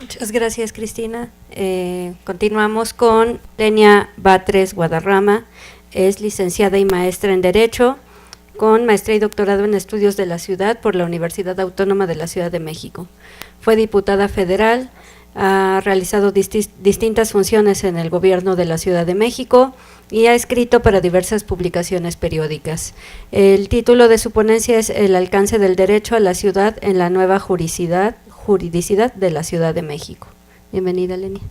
Muchas gracias, Cristina. Continuamos con Lenia Batres Guadarrama. Es licenciada y maestra en Derecho, con maestría y doctorado en Estudios de la Ciudad por la Universidad Autónoma de la Ciudad de México. Fue diputada federal, ha realizado distintas funciones en el gobierno de la Ciudad de México y ha escrito para diversas publicaciones periódicas. El título de su ponencia es El alcance del derecho a la ciudad en la nueva juridicidad de la Ciudad de México. Bienvenida, Lenia.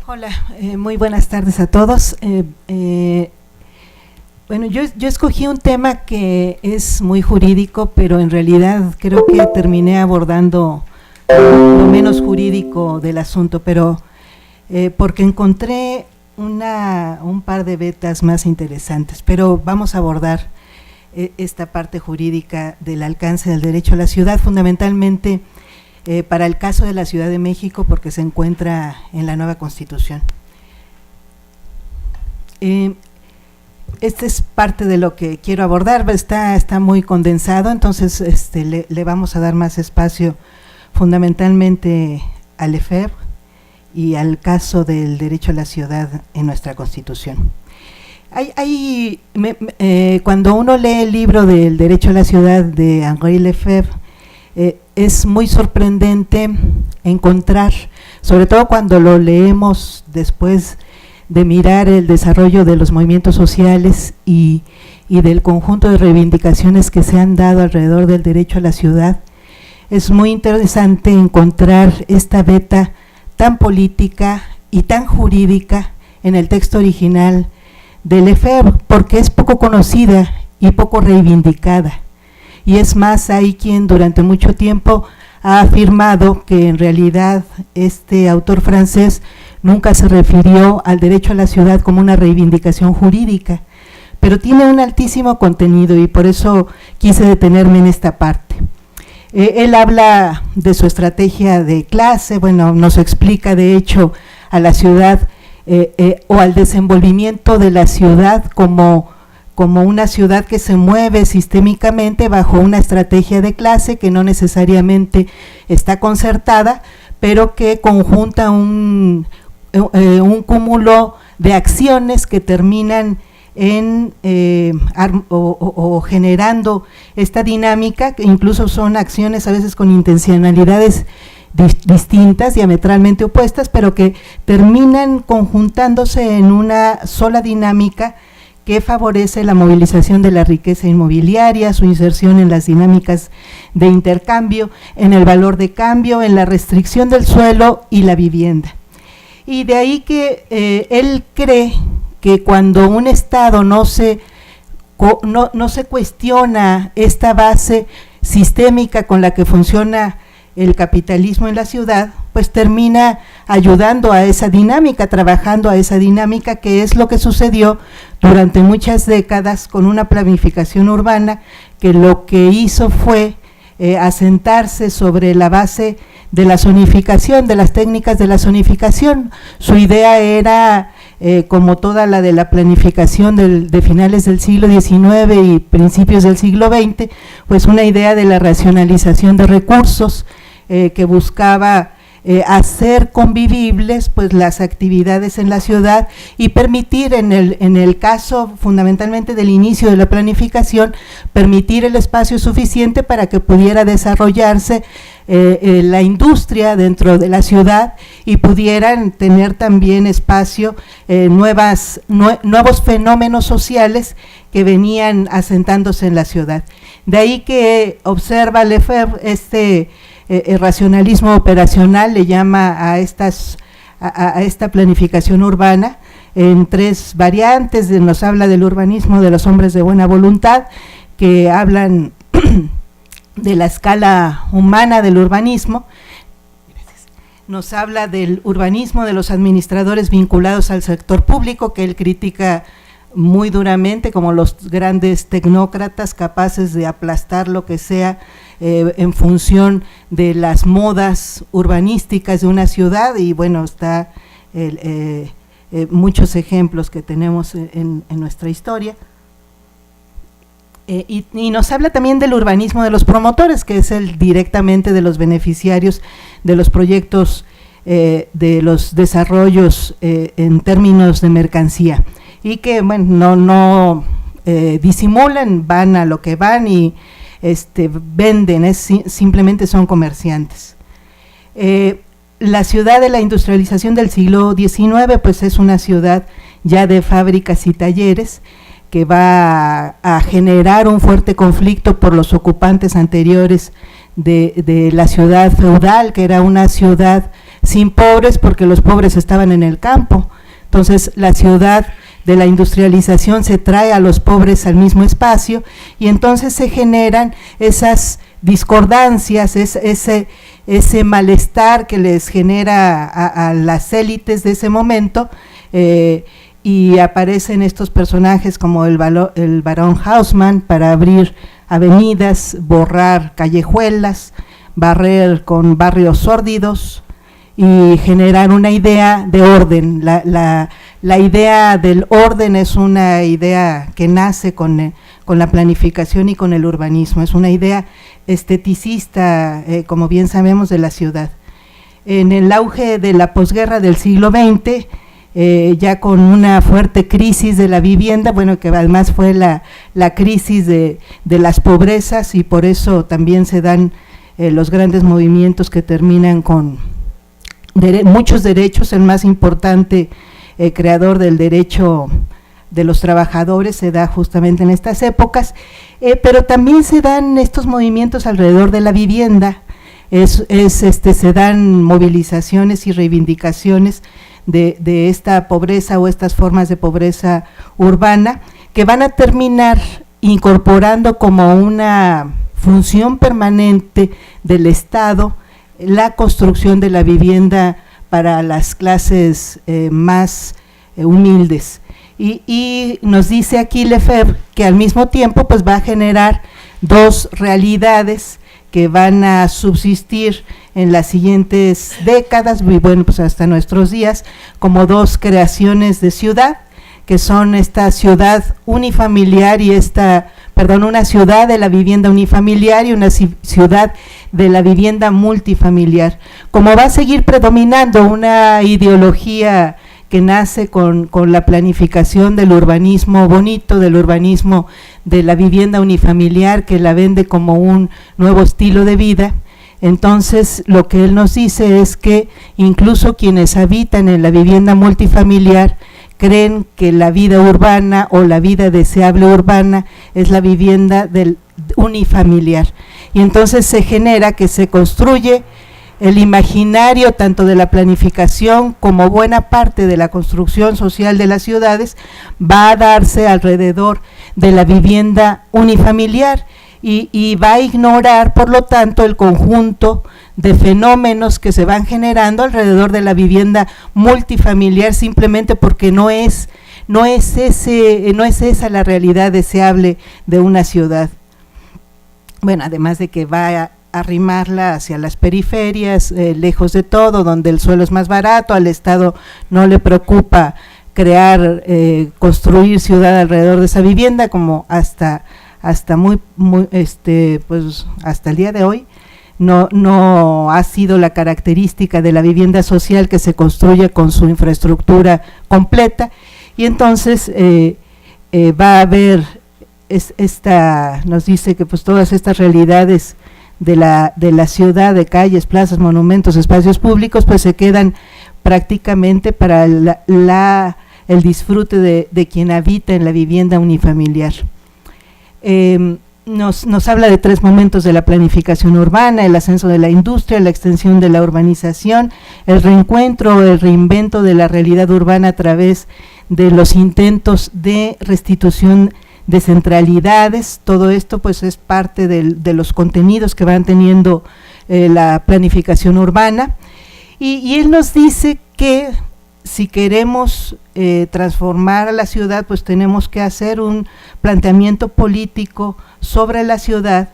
Hola, muy buenas tardes a todos. Bueno, yo escogí un tema que es muy jurídico, pero en realidad creo que terminé abordando lo menos jurídico del asunto, pero porque encontré un par de vetas más interesantes, pero vamos a abordar esta parte jurídica del alcance del derecho a la ciudad, fundamentalmente para el caso de la Ciudad de México, porque se encuentra en la nueva Constitución. Este es parte de lo que quiero abordar, está muy condensado, entonces le vamos a dar más espacio fundamentalmente al EFEB y al caso del derecho a la ciudad en nuestra Constitución. Cuando uno lee el libro del derecho a la ciudad de Henri Lefebvre, es muy sorprendente encontrar, sobre todo cuando lo leemos después de mirar el desarrollo de los movimientos sociales y del conjunto de reivindicaciones que se han dado alrededor del derecho a la ciudad, es muy interesante encontrar esta veta tan política y tan jurídica en el texto original de Lefebvre, porque es poco conocida y poco reivindicada. Y es más, hay quien durante mucho tiempo ha afirmado que en realidad este autor francés nunca se refirió al derecho a la ciudad como una reivindicación jurídica, pero tiene un altísimo contenido y por eso quise detenerme en esta parte. Él habla de su estrategia de clase, bueno, nos explica de hecho a la ciudad o al desenvolvimiento de la ciudad como una ciudad que se mueve sistémicamente bajo una estrategia de clase que no necesariamente está concertada, pero que conjunta un cúmulo de acciones que terminan en generando esta dinámica, que incluso son acciones a veces con intencionalidades distintas, diametralmente opuestas, pero que terminan conjuntándose en una sola dinámica que favorece la movilización de la riqueza inmobiliaria, su inserción en las dinámicas de intercambio, en el valor de cambio, en la restricción del suelo y la vivienda. Y de ahí que él cree que cuando un Estado no se cuestiona esta base sistémica con la que funciona el capitalismo en la ciudad, pues termina ayudando a esa dinámica, trabajando a esa dinámica, que es lo que sucedió durante muchas décadas con una planificación urbana que lo que hizo fue asentarse sobre la base de la zonificación, de las técnicas de la zonificación. Su idea era, como toda la de la planificación de finales del siglo XIX y principios del siglo XX, pues una idea de la racionalización de recursos que buscaba hacer convivibles pues las actividades en la ciudad y permitir, en el caso fundamentalmente del inicio de la planificación, permitir el espacio suficiente para que pudiera desarrollarse la industria dentro de la ciudad y pudieran tener también espacio nuevos fenómenos sociales que venían asentándose en la ciudad. De ahí que observa Lefebvre racionalismo operacional, le llama a esta planificación urbana en tres variantes. Nos habla del urbanismo de los hombres de buena voluntad, que hablan de la escala humana del urbanismo. Nos habla del urbanismo de los administradores vinculados al sector público, que él critica muy duramente, como los grandes tecnócratas capaces de aplastar lo que sea en función de las modas urbanísticas de una ciudad. Y bueno, está muchos ejemplos que tenemos en nuestra historia. Y nos habla también del urbanismo de los promotores, que es el directamente de los beneficiarios de los proyectos, de los desarrollos en términos de mercancía, y que bueno, no disimulan, van a lo que van y venden, simplemente son comerciantes. La ciudad de la industrialización del siglo XIX pues es una ciudad ya de fábricas y talleres, que va a generar un fuerte conflicto por los ocupantes anteriores de la ciudad feudal, que era una ciudad sin pobres porque los pobres estaban en el campo. Entonces la ciudad de la industrialización se trae a los pobres al mismo espacio, y entonces se generan esas discordancias, ese malestar que les genera a las élites de ese momento, y aparecen estos personajes como el barón Haussmann para abrir avenidas, borrar callejuelas, barrer con barrios sórdidos y generar una idea de orden. La idea del orden es una idea que nace con la planificación y con el urbanismo, es una idea esteticista, como bien sabemos, de la ciudad. En el auge de la posguerra del siglo XX, ya con una fuerte crisis de la vivienda, bueno, que además fue la crisis de las pobrezas, y por eso también se dan los grandes movimientos que terminan con muchos derechos. El más importante creador del derecho de los trabajadores se da justamente en estas épocas, pero también se dan estos movimientos alrededor de la vivienda, se dan movilizaciones y reivindicaciones de esta pobreza o estas formas de pobreza urbana, que van a terminar incorporando como una función permanente del Estado la construcción de la vivienda para las clases más humildes. Y nos dice aquí Lefebvre que al mismo tiempo pues va a generar dos realidades que van a subsistir en las siguientes décadas, y bueno, pues hasta nuestros días, como dos creaciones de ciudad, que son esta ciudad unifamiliar y una ciudad de la vivienda unifamiliar y una ciudad de la vivienda multifamiliar. Como va a seguir predominando una ideología que nace con la planificación del urbanismo bonito, del urbanismo de la vivienda unifamiliar, que la vende como un nuevo estilo de vida, entonces lo que él nos dice es que incluso quienes habitan en la vivienda multifamiliar creen que la vida urbana o la vida deseable urbana es la vivienda del unifamiliar, y entonces se genera que se construye el imaginario tanto de la planificación como buena parte de la construcción social de las ciudades va a darse alrededor de la vivienda unifamiliar, y va a ignorar, por lo tanto, el conjunto de fenómenos que se van generando alrededor de la vivienda multifamiliar, simplemente porque no es esa la realidad deseable de una ciudad. Bueno, además de que va a arrimarla hacia las periferias, lejos de todo, donde el suelo es más barato, al Estado no le preocupa construir ciudad alrededor de esa vivienda, como hasta el día de hoy no ha sido la característica de la vivienda social, que se construye con su infraestructura completa. Y entonces va a haber nos dice que pues todas estas realidades de la ciudad, de calles, plazas, monumentos, espacios públicos, pues se quedan prácticamente para el disfrute de quien habita en la vivienda unifamiliar. Nos habla de tres momentos de la planificación urbana: el ascenso de la industria, la extensión de la urbanización, el reencuentro, el reinvento de la realidad urbana a través de los intentos de restitución de centralidades. Todo esto pues es parte de los contenidos que van teniendo la planificación urbana, y él nos dice que si queremos transformar a la ciudad, pues tenemos que hacer un planteamiento político sobre la ciudad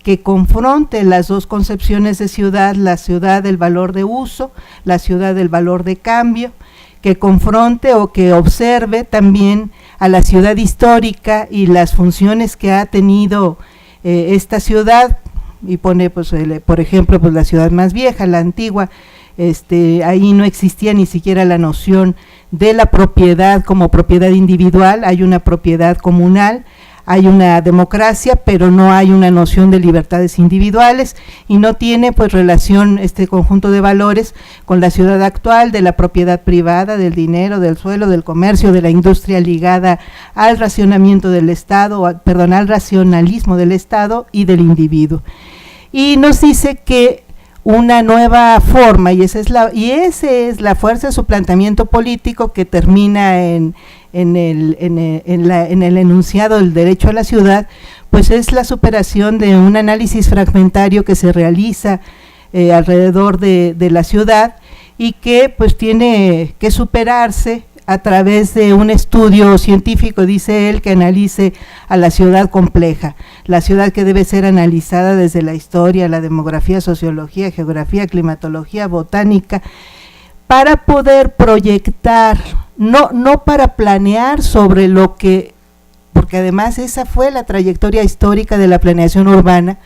que confronte las dos concepciones de ciudad, la ciudad del valor de uso, la ciudad del valor de cambio, que confronte o que observe también a la ciudad histórica y las funciones que ha tenido esta ciudad, y pone pues por ejemplo pues la ciudad más vieja, la antigua. Ahí no existía ni siquiera la noción de la propiedad como propiedad individual, hay una propiedad comunal, hay una democracia, pero no hay una noción de libertades individuales, y no tiene pues relación este conjunto de valores con la ciudad actual de la propiedad privada, del dinero, del suelo, del comercio, de la industria ligada al racionamiento del Estado, al racionalismo del Estado y del individuo. Y nos dice que una nueva forma, y esa es la fuerza de su planteamiento político, que termina en el enunciado del derecho a la ciudad, pues es la superación de un análisis fragmentario que se realiza alrededor de la ciudad, y que pues tiene que superarse a través de un estudio científico, dice él, que analice a la ciudad compleja, la ciudad que debe ser analizada desde la historia, la demografía, sociología, geografía, climatología, botánica, para poder proyectar, no para planear sobre lo que, porque además esa fue la trayectoria histórica de la planeación urbana,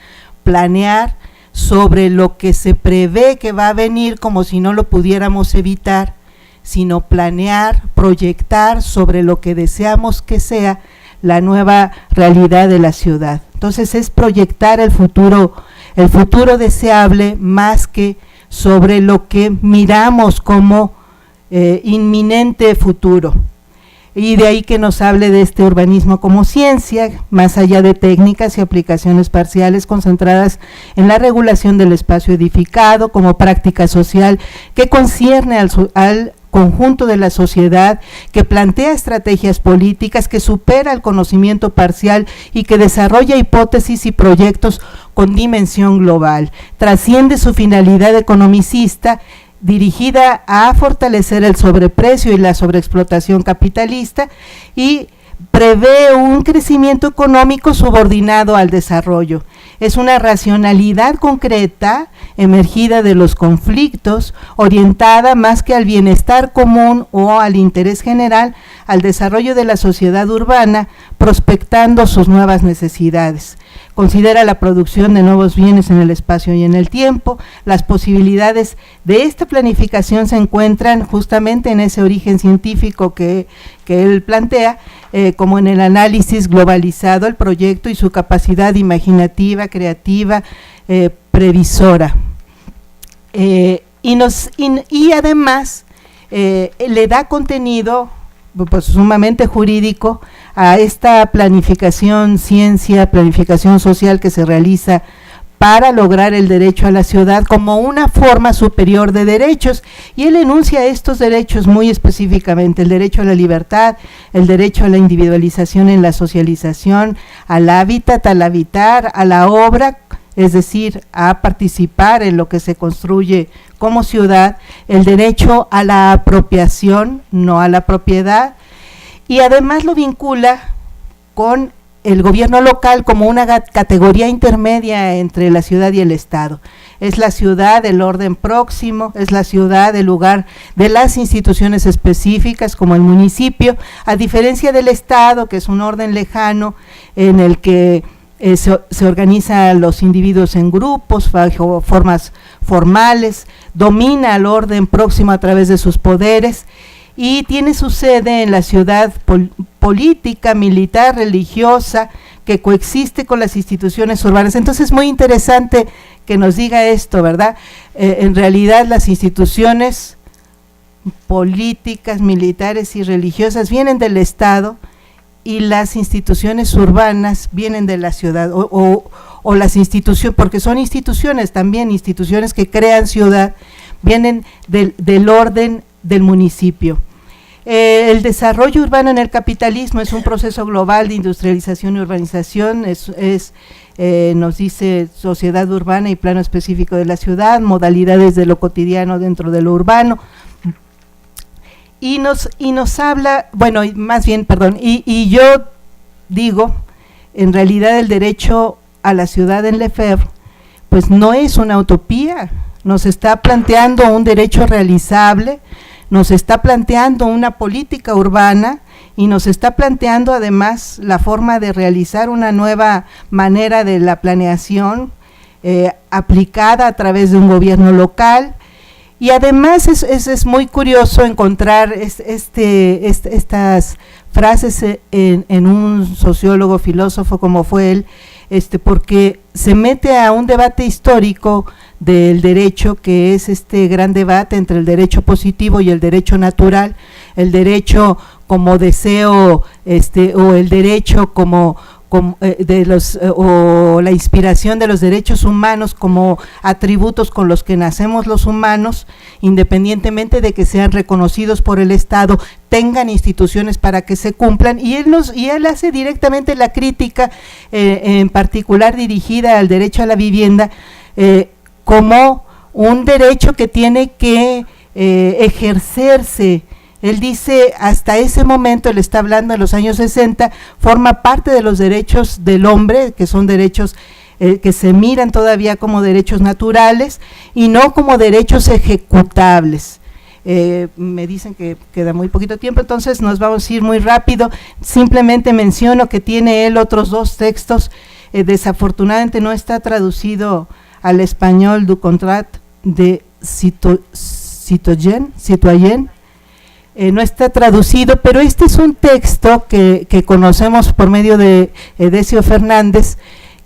planear sobre lo que se prevé que va a venir como si no lo pudiéramos evitar, sino planear, proyectar sobre lo que deseamos que sea la nueva realidad de la ciudad. Entonces es proyectar el futuro deseable, más que sobre lo que miramos como inminente futuro. Y de ahí que nos hable de este urbanismo como ciencia, más allá de técnicas y aplicaciones parciales concentradas en la regulación del espacio edificado, como práctica social que concierne al conjunto de la sociedad, que plantea estrategias políticas, que supera el conocimiento parcial y que desarrolla hipótesis y proyectos con dimensión global. Trasciende su finalidad economicista, dirigida a fortalecer el sobreprecio y la sobreexplotación capitalista, y prevé un crecimiento económico subordinado al desarrollo. Es una racionalidad concreta, emergida de los conflictos, orientada más que al bienestar común o al interés general, al desarrollo de la sociedad urbana, prospectando sus nuevas necesidades. Considera la producción de nuevos bienes en el espacio y en el tiempo. Las posibilidades de esta planificación se encuentran justamente en ese origen científico que él plantea, como en el análisis globalizado, el proyecto y su capacidad imaginativa, creativa, previsora. Y además le da contenido pues sumamente jurídico a esta planificación ciencia, planificación social que se realiza para lograr el derecho a la ciudad como una forma superior de derechos, y él enuncia estos derechos muy específicamente: el derecho a la libertad, el derecho a la individualización en la socialización, al hábitat, al habitar, a la obra, es decir, a participar en lo que se construye como ciudad, el derecho a la apropiación, no a la propiedad, y además lo vincula con el gobierno local como una categoría intermedia entre la ciudad y el Estado. Es la ciudad del orden próximo, es la ciudad del lugar de las instituciones específicas como el municipio, a diferencia del Estado, que es un orden lejano en el que se organizan los individuos en grupos, bajo formas formales, domina al orden próximo a través de sus poderes y tiene su sede en la ciudad política, militar, religiosa, que coexiste con las instituciones urbanas. Entonces es muy interesante que nos diga esto, ¿verdad? En realidad las instituciones políticas, militares y religiosas vienen del Estado, y las instituciones urbanas vienen de la ciudad, o las instituciones, porque son instituciones también, instituciones que crean ciudad, vienen del orden del municipio. El desarrollo urbano en el capitalismo es un proceso global de industrialización y urbanización, nos dice sociedad urbana y plano específico de la ciudad, modalidades de lo cotidiano dentro de lo urbano, y nos habla, bueno, más bien, perdón, y yo digo, en realidad el derecho a la ciudad en Lefebvre, pues no es una utopía, nos está planteando un derecho realizable, nos está planteando una política urbana y nos está planteando además la forma de realizar una nueva manera de la planeación aplicada a través de un gobierno local. Y además es muy curioso encontrar estas frases en un sociólogo, filósofo como fue él, porque se mete a un debate histórico del derecho, que es este gran debate entre el derecho positivo y el derecho natural, el derecho como deseo, o el derecho como o la inspiración de los derechos humanos como atributos con los que nacemos los humanos, independientemente de que sean reconocidos por el Estado, tengan instituciones para que se cumplan, y él hace directamente la crítica, en particular dirigida al derecho a la vivienda, como un derecho que tiene que ejercerse. Él dice, hasta ese momento, él está hablando de los años 60, forma parte de los derechos del hombre, que son derechos que se miran todavía como derechos naturales y no como derechos ejecutables. Me dicen que queda muy poquito tiempo, entonces nos vamos a ir muy rápido. Simplemente menciono que tiene él otros dos textos, desafortunadamente no está traducido al español du contrat de Citoyen, no está traducido, pero este es un texto que conocemos por medio de Decio Fernández,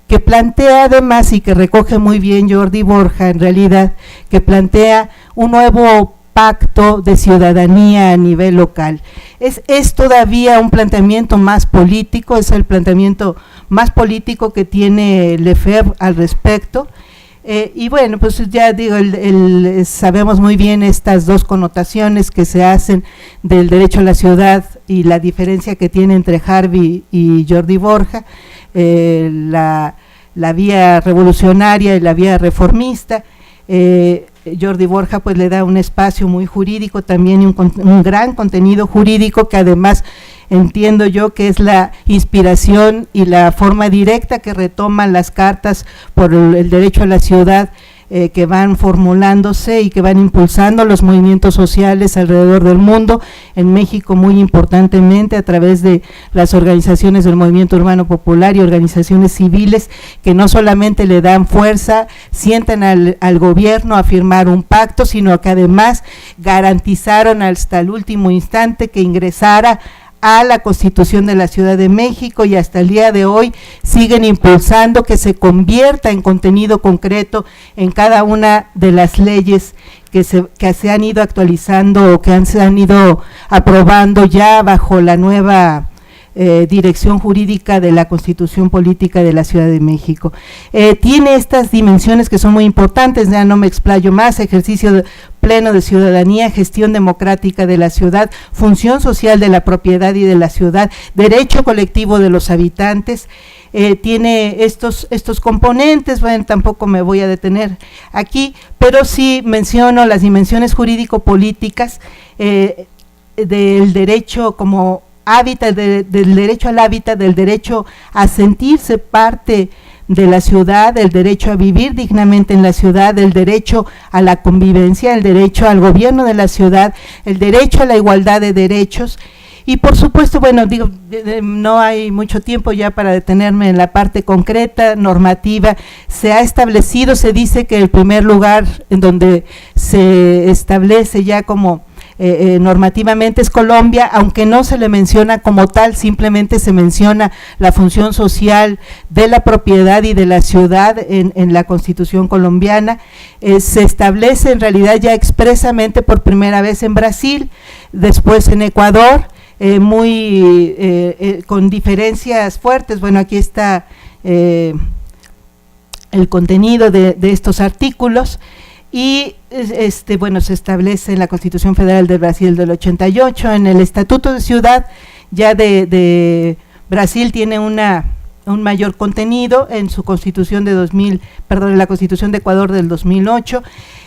que plantea además, y que recoge muy bien Jordi Borja en realidad, que plantea un nuevo pacto de ciudadanía a nivel local. Es todavía un planteamiento más político, es el planteamiento más político que tiene Lefebvre al respecto. Y bueno, pues ya digo, sabemos muy bien estas dos connotaciones que se hacen del derecho a la ciudad y la diferencia que tiene entre Harvey y Jordi Borja, la vía revolucionaria y la vía reformista. Jordi Borja pues le da un espacio muy jurídico, también un gran contenido jurídico, que además entiendo yo que es la inspiración y la forma directa que retoman las cartas por el derecho a la ciudad, que van formulándose y que van impulsando los movimientos sociales alrededor del mundo, en México muy importantemente a través de las organizaciones del movimiento urbano popular y organizaciones civiles, que no solamente le dan fuerza, sientan al gobierno a firmar un pacto, sino que además garantizaron hasta el último instante que ingresara a la Constitución de la Ciudad de México, y hasta el día de hoy siguen impulsando que se convierta en contenido concreto en cada una de las leyes que se han ido actualizando o que se han ido aprobando ya bajo la nueva dirección jurídica de la Constitución Política de la Ciudad de México. Tiene estas dimensiones que son muy importantes, ya no me explayo más: ejercicio pleno de ciudadanía, gestión democrática de la ciudad, función social de la propiedad y de la ciudad, derecho colectivo de los habitantes. Tiene estos componentes. Bueno, tampoco me voy a detener aquí, pero sí menciono las dimensiones jurídico-políticas del derecho como hábitat, del derecho al hábitat, del derecho a sentirse parte de la ciudad, el derecho a vivir dignamente en la ciudad, el derecho a la convivencia, el derecho al gobierno de la ciudad, el derecho a la igualdad de derechos. Y por supuesto, bueno, digo, no hay mucho tiempo ya para detenerme en la parte concreta, normativa. Se ha establecido, se dice que el primer lugar en donde se establece ya como normativamente es Colombia, aunque no se le menciona como tal, simplemente se menciona la función social de la propiedad y de la ciudad en la Constitución colombiana. Se establece en realidad ya expresamente por primera vez en Brasil, después en Ecuador, con diferencias fuertes. Bueno, aquí está el contenido de estos artículos. y bueno, se establece en la Constitución Federal de Brasil del 88, en el Estatuto de Ciudad ya de Brasil tiene un mayor contenido en su Constitución de en la Constitución de Ecuador del 2008,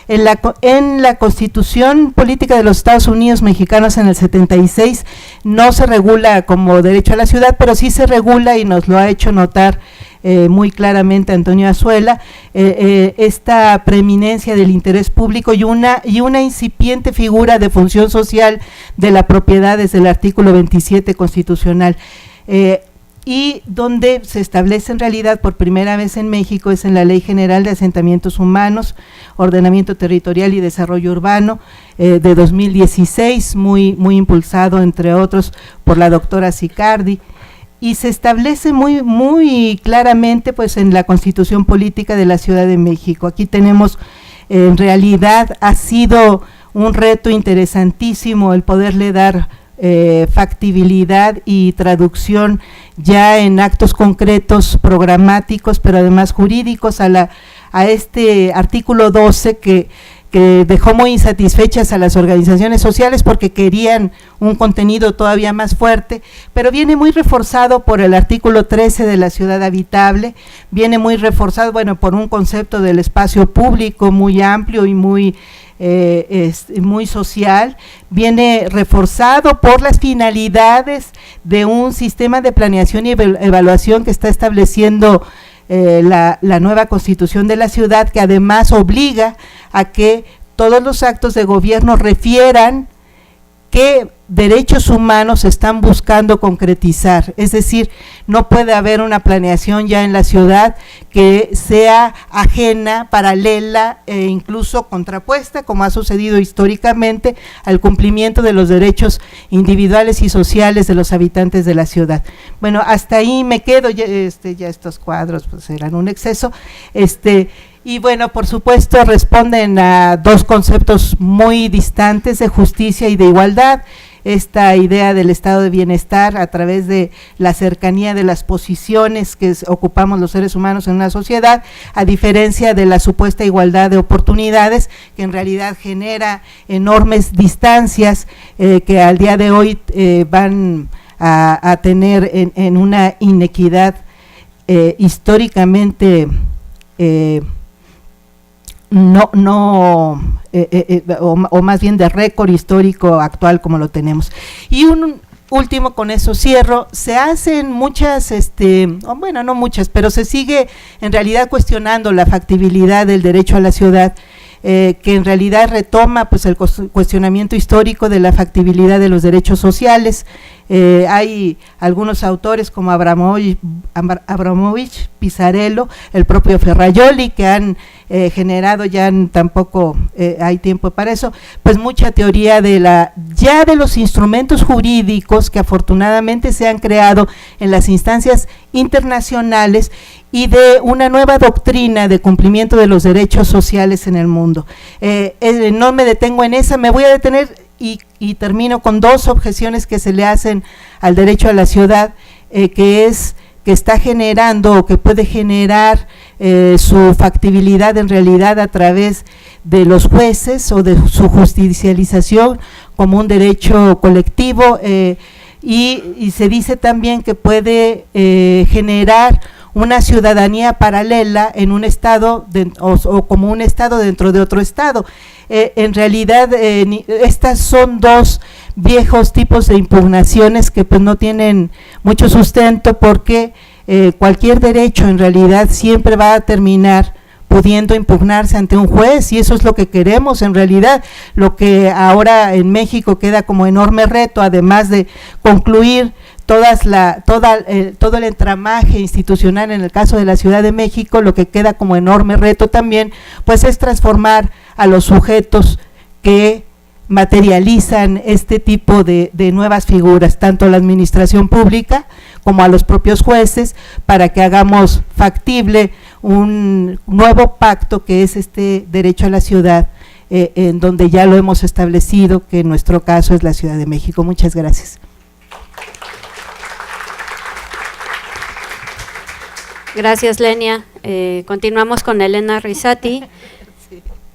en la Constitución Política de los Estados Unidos Mexicanos en el 76 no se regula como derecho a la ciudad, pero sí se regula, y nos lo ha hecho notar muy claramente Antonio Azuela, esta preeminencia del interés público y una incipiente figura de función social de la propiedad desde el artículo 27 constitucional. Y donde se establece en realidad por primera vez en México es en la Ley General de Asentamientos Humanos, Ordenamiento Territorial y Desarrollo Urbano de 2016, muy impulsado entre otros por la doctora Sicardi, y se establece muy claramente pues en la Constitución Política de la Ciudad de México. Aquí tenemos, en realidad ha sido un reto interesantísimo el poderle dar factibilidad y traducción ya en actos concretos programáticos, pero además jurídicos a este artículo 12 que dejó muy insatisfechas a las organizaciones sociales porque querían un contenido todavía más fuerte, pero viene muy reforzado por el artículo 13 de la ciudad habitable, viene muy reforzado, bueno, por un concepto del espacio público muy amplio y muy social, viene reforzado por las finalidades de un sistema de planeación y evaluación que está estableciendo la nueva Constitución de la ciudad, que además obliga a que todos los actos de gobierno refieran qué derechos humanos están buscando concretizar, es decir, no puede haber una planeación ya en la ciudad que sea ajena, paralela e incluso contrapuesta, como ha sucedido históricamente, al cumplimiento de los derechos individuales y sociales de los habitantes de la ciudad. Bueno, hasta ahí me quedo, ya estos cuadros pues eran un exceso, y bueno, por supuesto responden a dos conceptos muy distantes de justicia y de igualdad, esta idea del estado de bienestar a través de la cercanía de las posiciones que ocupamos los seres humanos en una sociedad, a diferencia de la supuesta igualdad de oportunidades, que en realidad genera enormes distancias que al día de hoy van a tener en una inequidad históricamente o más bien de récord histórico actual como lo tenemos. Y un último, con eso cierro, se hacen muchas, bueno, no muchas, pero se sigue en realidad cuestionando la factibilidad del derecho a la ciudad, que en realidad retoma pues el cuestionamiento histórico de la factibilidad de los derechos sociales. Hay algunos autores como Abramovich, Pisarello, el propio Ferrajoli, que han generado, ya tampoco hay tiempo para eso, pues mucha teoría de los instrumentos jurídicos que afortunadamente se han creado en las instancias internacionales y de una nueva doctrina de cumplimiento de los derechos sociales en el mundo. No me detengo en esa, me voy a detener y termino con dos objeciones que se le hacen al derecho a la ciudad, que está generando o que puede generar su factibilidad en realidad a través de los jueces o de su judicialización como un derecho colectivo, y se dice también que puede generar una ciudadanía paralela en un estado o como un estado dentro de otro estado. En realidad estas son dos viejos tipos de impugnaciones que pues no tienen mucho sustento, porque cualquier derecho en realidad siempre va a terminar pudiendo impugnarse ante un juez, y eso es lo que queremos en realidad. Lo que ahora en México queda como enorme reto, además de concluir todo el entramaje institucional en el caso de la Ciudad de México, lo que queda como enorme reto también pues es transformar a los sujetos que materializan este tipo de nuevas figuras, tanto a la administración pública como a los propios jueces, para que hagamos factible un nuevo pacto que es este derecho a la ciudad, en donde ya lo hemos establecido, que en nuestro caso es la Ciudad de México. Muchas gracias. Gracias, Lenia. Continuamos con Elena Risati,